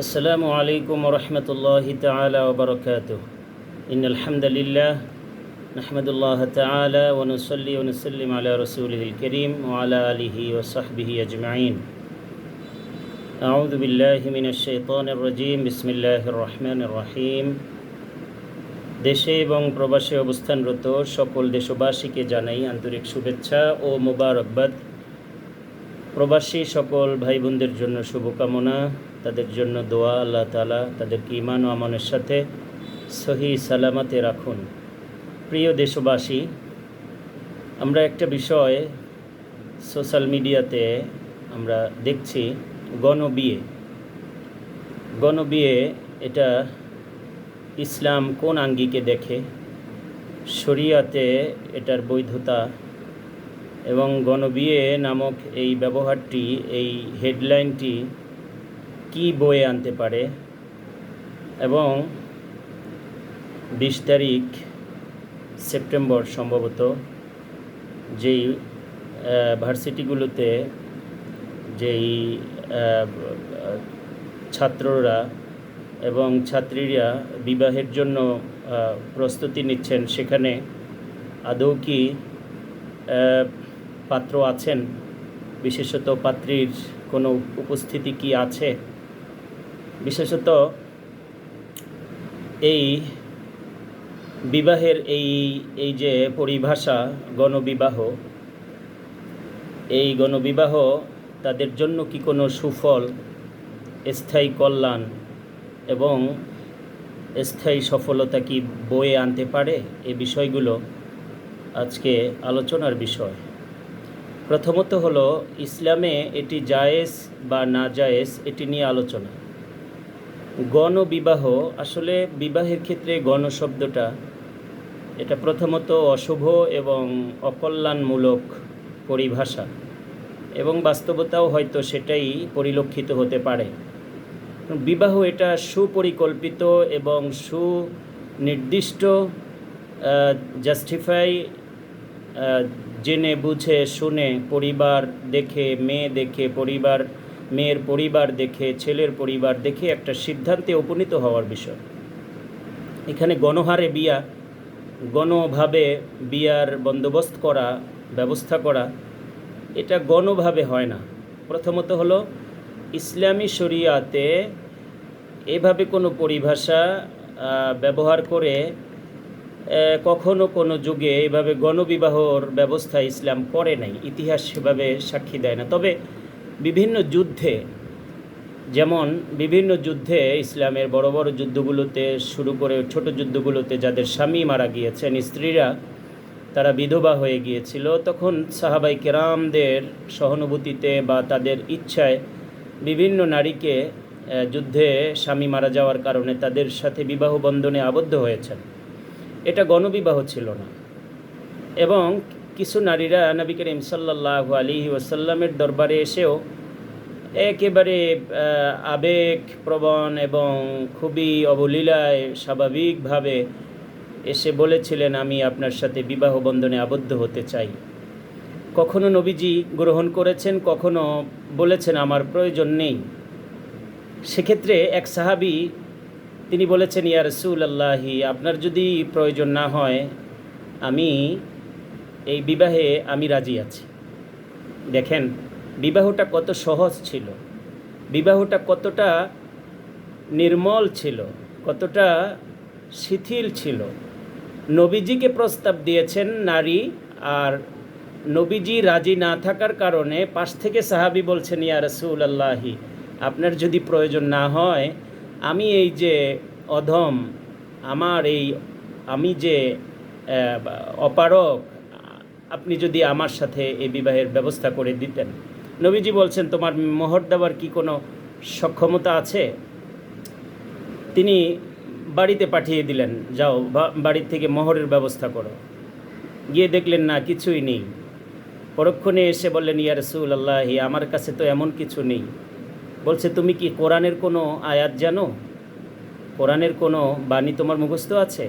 আসসালামু আলাইকুম ওরহমতুল্লাহি তাআলা ওয়া বারাকাতুহু ইন্নাল হামদুলিল্লাহ নাহমাদুল্লাহ তাআলা ওয়া নুসাল্লি ওয়া নুসাল্লিম আলা রাসূলিল কারীম ওয়া আলা আলিহি ওয়া সাহবিহি আজমাইন আউযু বিল্লাহি মিনাশ শাইতানির রাজীম বিসমিল্লাহির রহমানির রহিম। দেশে এবং প্রবাসে অবস্থানরত সকল দেশবাসীকে জানাই আন্তরিক শুভেচ্ছা ও মোবারকবাদ। প্রবাসী সকল ভাই বোনদের জন্য শুভকামনা, তাদের জন্য দোয়া। আল্লাহ তাআলা তাদেরকে ঈমান ও আমনের সাথে সহি সালামতে রাখুন। প্রিয় দেশবাসী, আমরা একটা বিষয় সোশ্যাল মিডিয়াতে আমরা দেখছি, গণবিয়ে। গণবিয়ে এটা ইসলাম কোন আঙ্গিকে দেখে, শরিয়াতে এটার বৈধতা এবং গণবিয়ে নামক এই ব্যবহারটি, এই হেডলাইনটি কি বয়ে আনতে পারে এবং 20 তারিখ সেপ্টেম্বর সম্ভবত যেই ভার্সিটিগুলোতে যেই ছাত্ররা এবং ছাত্রীরা বিবাহের জন্য প্রস্তুতি নিচ্ছেন, সেখানে আদৌ কি পাত্র আছেন, বিশেষত পাত্রীর কোনো উপস্থিতি কি আছে? বিশেষত এই বিবাহের এই যে পরিভাষা গণবিবাহ, এই গণবিবাহ তাদের জন্য কি কোনো সুফল, স্থায়ী কল্যাণ এবং স্থায়ী সফলতা কি বয়ে আনতে পারে? এই বিষয়গুলো আজকে আলোচনার বিষয়। প্রথমত হলো, ইসলামে এটি জায়েজ বা না জায়েজ এটি নিয়ে আলোচনা। গণবিবাহ, আসলে বিবাহের ক্ষেত্রে গণ শব্দটা এটা প্রথমত অশুভ এবং অকল্যাণমূলক পরিভাষা, এবং বাস্তবতাও হয়তো সেটাই পরিলক্ষিত হতে পারে। বিবাহ এটা সুপরিকল্পিত এবং সুনির্দিষ্ট, জাস্টিফাই, জেনে বুঝে শুনে, পরিবার দেখে, মেয়ে দেখে, মেয়ের পরিবার দেখে, ছেলের পরিবার দেখে একটা সিদ্ধান্তে উপনীত হওয়ার বিষয়। এখানে গণহারে বিয়া, গণভাবে বিয়ার বন্দোবস্ত করা, ব্যবস্থা করা, এটা গণভাবে হয় না। প্রথমত হলো, ইসলামী শরিয়াতে এভাবে কোনো পরিভাষা ব্যবহার করে কখনো কোনো যুগে এভাবে গণবিবাহর ব্যবস্থা ইসলাম করে নাই, ইতিহাস সেভাবে সাক্ষী দেয় না। তবে বিভিন্ন যুদ্ধে, যেমন বিভিন্ন যুদ্ধে, ইসলামের বড় বড় যুদ্ধগুলোতে শুরু করে ছোট যুদ্ধগুলোতে যাদের স্বামী মারা গিয়েছেন, স্ত্রীরা তারা বিধবা হয়ে গিয়েছিল, তখন সাহাবাই কেরামদের সহানুভূতিতে বা তাদের ইচ্ছায় বিভিন্ন নারীকে যুদ্ধে স্বামী মারা যাওয়ার কারণে তাদের সাথে বিবাহ বন্ধনে আবদ্ধ হয়েছেন। এটা গণবিবাহ ছিল না। এবং কিছু নারীরা নবী করিম সাল্লাল্লাহু আলাইহি ওয়াসাল্লামের দরবারে এসেও একেবারে আবেগপ্রবণ এবং খুবই অবলীলায় স্বাভাবিকভাবে এসে বলেছিলেন, আমি আপনার সাথে বিবাহ বন্ধনে আবদ্ধ হতে চাই। কখনো নবীজি গ্রহণ করেছেন, কখনো বলেছেন আমার প্রয়োজন নেই। সেক্ষেত্রে এক সাহাবী তিনি বলেছেন, ইয়া রাসূলুল্লাহি, আপনার যদি প্রয়োজন না হয়, আমি এই বিবাহে আমি রাজি আছি। দেখেন বিবাহটা কত সহজ ছিল, বিবাহটা কতটা নির্মল ছিল, কতটা শিথিল ছিল। নবীজিকে প্রস্তাব দিয়েছেন নারী, আর নবীজি রাজি না থাকার কারণে পাশ থেকে সাহাবী বলছেন, ইয়া রাসূলুল্লাহি, আপনার যদি প্রয়োজন না হয়, আমি এই যে অধম, আমি যে অপারক, আপনি যদি আমার সাথে এই বিবাহের ব্যবস্থা করে দিতেন। নবীজি বলছেন, তোমার মোহর দেওয়ার কি কোনো সক্ষমতা আছে? তিনি বাড়িতে পাঠিয়ে দিলেন, যাও বাড়ির থেকে মোহরের ব্যবস্থা করো। গিয়ে দেখলেন না, কিছুই নেই। পরক্ষণে এসে বললেন, ইয়া রাসূলুল্লাহি, আমার কাছে তো এমন কিছু নেই। বলছে, তুমি কি কোরআনের কোনো আয়াত জানো? কোরআনের কোনো বাণী তোমার মুখস্থ আছে?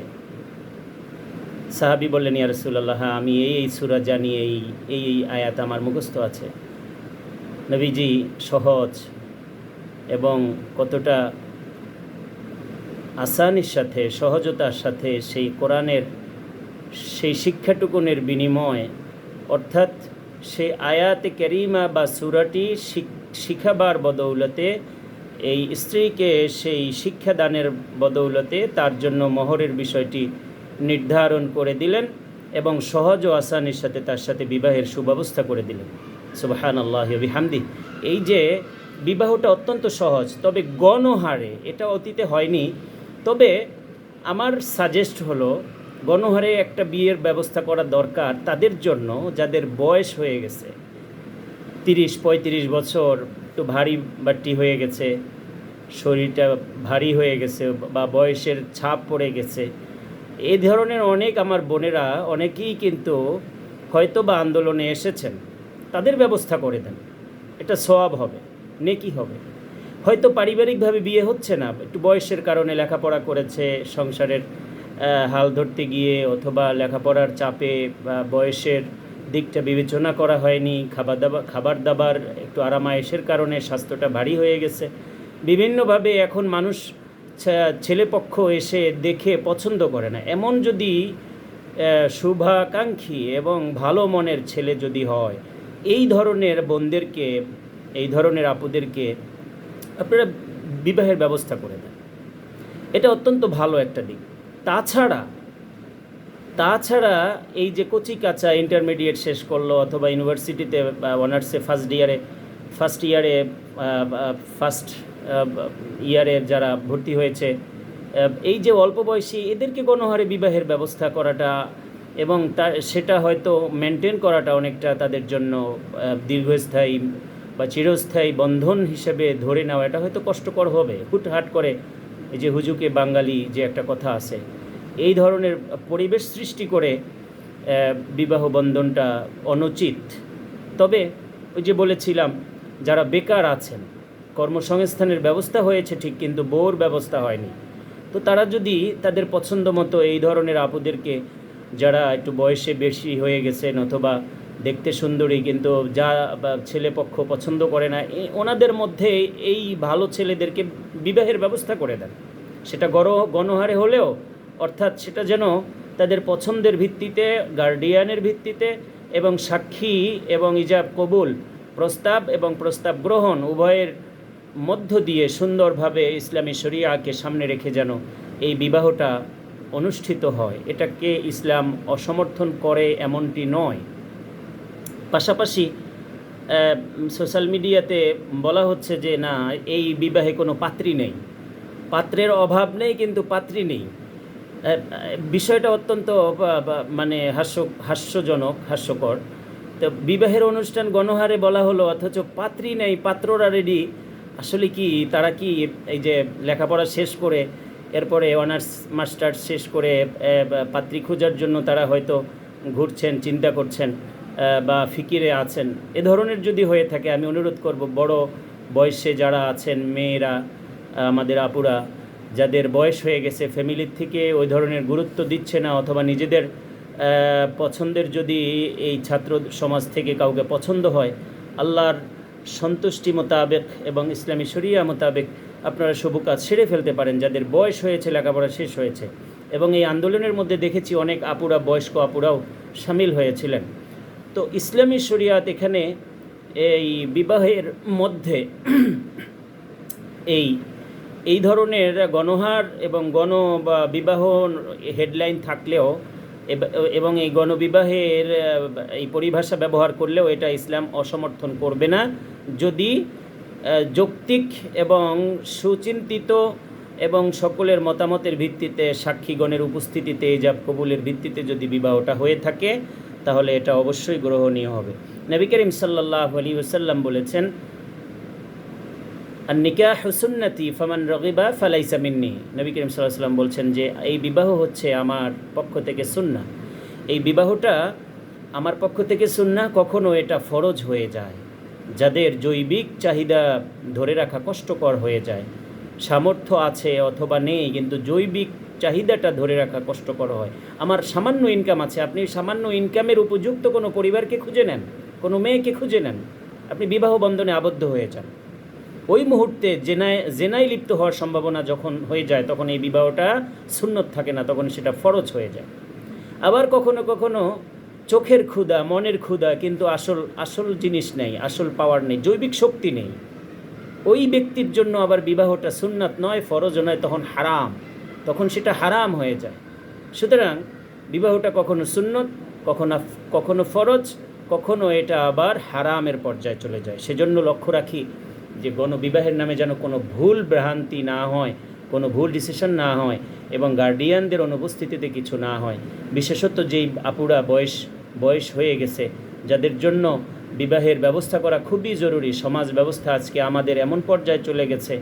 সাহাবী বললেন, ইয়া রাসূলুল্লাহ, আমি এই সূরা জানি, এই আয়াত আমার মুখস্থ আছে। নবীজি সহজ এবং কতটা আসানির সাথে, সহজতার সাথে সেই কোরআনের সেই শিক্ষাটুকুনের বিনিময়ে, অর্থাৎ সেই আয়াতে কারিমা বা সূরাটি শিখাবার বদৌলতে, এই স্ত্রীকে সেই শিক্ষাদানের বদৌলতে তার জন্য মোহরের বিষয়টি নির্ধারণ করে দিলেন এবং সহজ ও আসানির সাথে তার সাথে বিবাহের সুব্যবস্থা করে দিলেন। সুবহানাল্লাহি ওয়া বিহামদি। এই যে বিবাহটা অত্যন্ত সহজ, তবে গণহারে এটা অতীতে হয়নি। তবে আমার সাজেস্ট হলো গণহারে একটা বিয়ের ব্যবস্থা করা দরকার তাদের জন্য যাদের বয়স হয়ে গেছে, 30-35 বছর, একটু ভারী বাট্টি হয়ে গেছে, শরীরটা ভারী হয়ে গেছে বা বয়সের ছাপ পড়ে গেছে। এই ধরনের অনেক আমার বোনেরা অনেকেই কিন্তু হয়তো বা আন্দোলনে এসেছেন, তাদের ব্যবস্থা করে দেন, এটা সওয়াব হবে, নেকি হবে। হয়তো পারিবারিকভাবে বিয়ে হচ্ছে না, একটু বয়সের কারণে লেখাপড়া করেছে, সংসারের হাল ধরতে গিয়ে অথবা লেখাপড়ার চাপে বা বয়সের দিকটা বিবেচনা করা হয়নি, খাবার দাবার একটু আরামায়েশের কারণে স্বাস্থ্যটা ভারী হয়ে গেছে। বিভিন্নভাবে এখন মানুষ ছেলেপক্ষ এসে দেখে পছন্দ করে না। এমন যদি শুভাকাঙ্ক্ষী এবং ভালো মনের ছেলে যদি হয়, এই ধরনের বোনদেরকে, এই ধরনের আপুদেরকে আপনারা বিবাহের ব্যবস্থা করে দেন, এটা অত্যন্ত ভালো একটা দিক। তাছাড়া এই যে কচি কাঁচা ইন্টারমিডিয়েট শেষ করলো অথবা ইউনিভার্সিটিতে অনার্সে ফার্স্ট ইয়ারে যারা ভর্তি হয়েছে, এই যে অল্প বয়সী এদেরকে গণহারে বিবাহের ব্যবস্থা করাটা এবং সেটা হয়তো মেনটেন করাটা অনেকটা তাদের জন্য দীর্ঘস্থায়ী বা চিরস্থায়ী বন্ধন হিসেবে ধরে নেওয়া এটা হয়তো কষ্টকর হবে। হুটহাট করে এই যে হুজুকে বাঙালি যে একটা কথা আছে, এই ধরনের পরিবেশ সৃষ্টি করে বিবাহ বন্ধনটা অনুচিত। তবে ওই যে বলেছিলাম, যারা বেকার আছেন, কর্মসংস্থানের ব্যবস্থা হয়েছে ঠিক, কিন্তু বউর ব্যবস্থা হয়নি, তো তারা যদি তাদের পছন্দ মতো এই ধরনের আপুদেরকে, যারা একটু বয়সে বেশি হয়ে গেছেন অথবা দেখতে সুন্দরী কিন্তু যা ছেলেপক্ষ পছন্দ করে না, ওনাদের মধ্যে এই ভালো ছেলেদেরকে বিবাহের ব্যবস্থা করে দেন। সেটা গণহারে হলেও, অর্থাৎ সেটা যেন তাদের পছন্দের ভিত্তিতে, গার্ডিয়ানের ভিত্তিতে এবং সাক্ষী এবং ইজাব কবুল, প্রস্তাব এবং প্রস্তাব গ্রহণ উভয়ের মধ্য দিয়ে সুন্দরভাবে ইসলামী শরিয়াকে সামনে রেখে যেন এই বিবাহটা অনুষ্ঠিত হয়। এটাকে ইসলাম অসমর্থন করে এমনটি নয়। পাশাপাশি সোশ্যাল মিডিয়াতে বলা হচ্ছে যে না, এই বিবাহে কোনো পাত্রী নেই, পাত্রের অভাব নেই কিন্তু পাত্রী নেই। বিষয়টা অত্যন্ত মানে হাস্যকর। তো বিবাহের অনুষ্ঠান গণহারে বলা হলো, অথচ পাত্রী নেই, পাত্ররা রেডি। আসলে কি তারা কি এই যে লেখাপড়া শেষ করে এরপরে অনার্স মাস্টার্স শেষ করে পাত্রী খোঁজার জন্য তারা হয়তো ঘুরছেন, চিন্তা করছেন বা ফিকিরে আছেন? এ ধরনের যদি হয়ে থাকে, আমি অনুরোধ করব বড় বয়সে যারা আছেন, মেয়েরা, আমাদের আপুরা, যাদের বয়স হয়ে গেছে, ফ্যামিলির থেকে ওই ধরনের গুরুত্ব দিচ্ছে না অথবা নিজেদের পছন্দের যদি এই ছাত্র সমাজ থেকে কাউকে পছন্দ হয়, আল্লাহর সন্তুষ্টি মোতাবেক এবং ইসলামী শরিয়া মোতাবেক আপনারা শুভ কাজ সেরে ফেলতে পারেন, যাদের বয়স হয়েছে, লেখাপড়া শেষ হয়েছে। এবং এই আন্দোলনের মধ্যে দেখেছি অনেক আপুরা, বয়স্ক আপুরাও সামিল হয়েছিলেন। তো ইসলামী শরিয়াত এখানে এই বিবাহের মধ্যে এই ধরনের গণহার এবং বিবাহ হেডলাইন থাকলেও এবং এই গণবিবাহের এই পরিভাষা ব্যবহার করলেও এটা ইসলাম অসমর্থন করবে না, যদি যৌক্তিক এবং সুচিন্তিত এবং সকলের মতামতের ভিত্তিতে, সাক্ষীগণের উপস্থিতিতে, ইজাব কবুলের ভিত্তিতে যদি বিবাহটা হয়ে থাকে, তাহলে এটা অবশ্যই গ্রহণীয় হবে। নবী করিম সাল্লাল্লাহু আলাইহি ওয়াসাল্লাম বলেছেন, আন-নিকাহু সুন্নতি ফামান রাগিবা ফালাইসা মিন্নি। নবী করিম সাল্লাল্লাহু আলাইহি ওয়াসাল্লাম বলছেন যে এই বিবাহ হচ্ছে আমার পক্ষ থেকে সুন্নাহ। এই বিবাহটা আমার পক্ষ থেকে সুন্নাহ, কখনো এটা ফরজ হয়ে যায়। যাদের জৈবিক চাহিদা ধরে রাখা কষ্টকর হয়ে যায়, সামর্থ্য আছে অথবা নেই কিন্তু জৈবিক চাহিদাটা ধরে রাখা কষ্টকর হয়। আমার সামান্য ইনকাম আছে, আপনি সামান্য ইনকামের উপযুক্ত কোনো পরিবারকে খুঁজে নেন, কোনো মেয়েকে খুঁজে নেন, আপনি বিবাহ বন্ধনে আবদ্ধ হয়ে যান। ওই মুহূর্তে জেনায় লিপ্ত হওয়ার সম্ভাবনা যখন হয়ে যায় তখন এই বিবাহটা সুন্নত থাকে না, তখন সেটা ফরজ হয়ে যায়। আবার কখনো কখনো চোখের ক্ষুধা, মনের ক্ষুধা, কিন্তু আসল জিনিস নেই, আসল পাওয়ার নেই, জৈবিক শক্তি নেই, ওই ব্যক্তির জন্য আবার বিবাহটা সুন্নাত নয়, ফরজও নয়, তখন হারাম, তখন সেটা হারাম হয়ে যায়। সুতরাং বিবাহটা কখনো সুন্নত, কখনো ফরজ, কখনো এটা আবার হারামের পর্যায়ে চলে যায়। সেজন্য লক্ষ্য রাখি যে গণবিবাহের নামে যেন কোনো ভুল ভ্রান্তি না হয়, কোনো ভুল ডিসিশন না হয় এবং গার্ডিয়ানদের অনুপস্থিতিতে কিছু না হয়। বিশেষত যেই আপুরা বয়স হয়ে গেছে, যাদের জন্য বিবাহের ব্যবস্থা করা খুবই জরুরি। সমাজ ব্যবস্থা আজকে আমাদের এমন পর্যায়ে চলে গেছে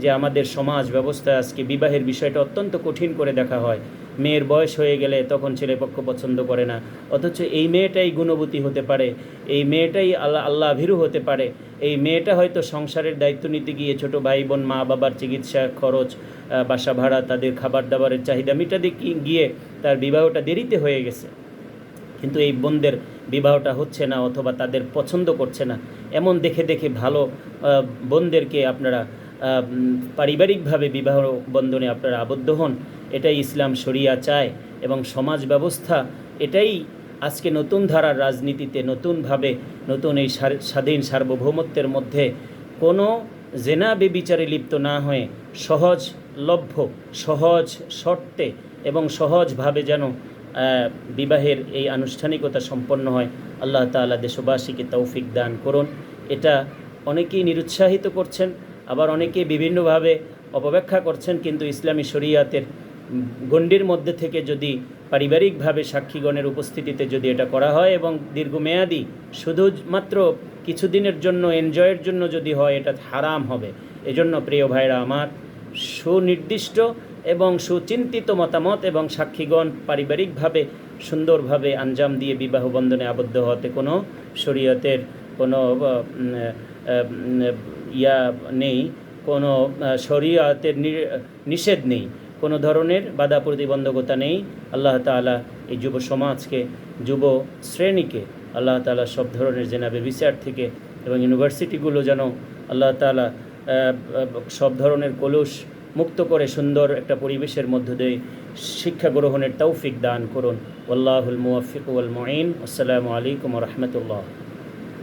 যে আমাদের সমাজ ব্যবস্থা আজকে বিবাহের বিষয়টা অত্যন্ত কঠিন করে দেখা হয়। মেয়ের বয়স হয়ে গেলে তখন ছেলেপক্ষ পছন্দ করে না, অথচ এই মেয়েটাই গুণবতী হতে পারে, এই মেয়েটাই আল্লাহ ভীরু হতে পারে, এই মেয়েটা হয়তো সংসারের দায়িত্ব নিতে গিয়ে ছোট ভাই বোন মা বাবার চিকিৎসা খরচ, বাসা ভাড়া, তাদের খাবার দাবারের চাহিদা মেটাতে গিয়ে তার বিবাহটা দেরিতে হয়ে গেছে, কিন্তু এই বোনদের বিবাহটা হচ্ছে না অথবা তাদের পছন্দ করছে না। এমন দেখে ভালো বোনদেরকে আপনারা পারিবারিকভাবে বিবাহ বন্ধনে আপনারা আবদ্ধ হন। এটাই ইসলাম শরিয়া চায় এবং সমাজ ব্যবস্থা এটাই আজকে নতুন ধারার রাজনীতিতে নতুনভাবে নতুন এই স্বাধীন সার্বভৌমত্বের মধ্যে কোনো জেনা বেবিচারে লিপ্ত না হয়ে সহজলভ্য, সহজ শর্তে এবং সহজভাবে যেন বিবাহের এই আনুষ্ঠানিকতা সম্পন্ন হয়। আল্লাহ তাআলা দেশবাসীকে তৌফিক দান করুন। এটা অনেকেই নিরুৎসাহিত করছেন, আবার অনেকে বিভিন্নভাবে অপব্যাখ্যা করছেন, কিন্তু ইসলামী শরিয়াতের গণ্ডির মধ্যে থেকে যদি পারিবারিকভাবে সাক্ষীগণের উপস্থিতিতে যদি এটা করা হয় এবং দীর্ঘমেয়াদী শুধুমাত্র কিছুদিনের জন্য এনজয়ের জন্য যদি হয়, এটা হারাম হবে। এজন্য প্রিয় ভাইরা আমার, সুনির্দিষ্ট এবং সুচিন্তিত মতামত এবং সাক্ষীগণ পারিবারিকভাবে সুন্দরভাবে আঞ্জাম দিয়ে বিবাহ বন্ধনে আবদ্ধ হতে কোনো শরীয়তের কোনো নেই, কোনো শরীয়তের নিষেধ নেই, কোনো ধরনের বাধা প্রতিবন্ধকতা নেই। আল্লাহ তাআলা এই যুব সমাজকে, যুব শ্রেণীকে আল্লাহ তাআলা সব ধরনের জেনাবে বিচার থেকে এবং ইউনিভার্সিটিগুলো যেন আল্লাহ তাআলা সব ধরনের কলুষ মুক্ত করে সুন্দর একটা পরিবেশের মধ্য দিয়ে শিক্ষা গ্রহণের তৌফিক দান করুন। আল্লাহুল মুওয়াফিক ওয়াল মুঈন। আসসালামু আলাইকুম ওয়া রাহমাতুল্লাহ।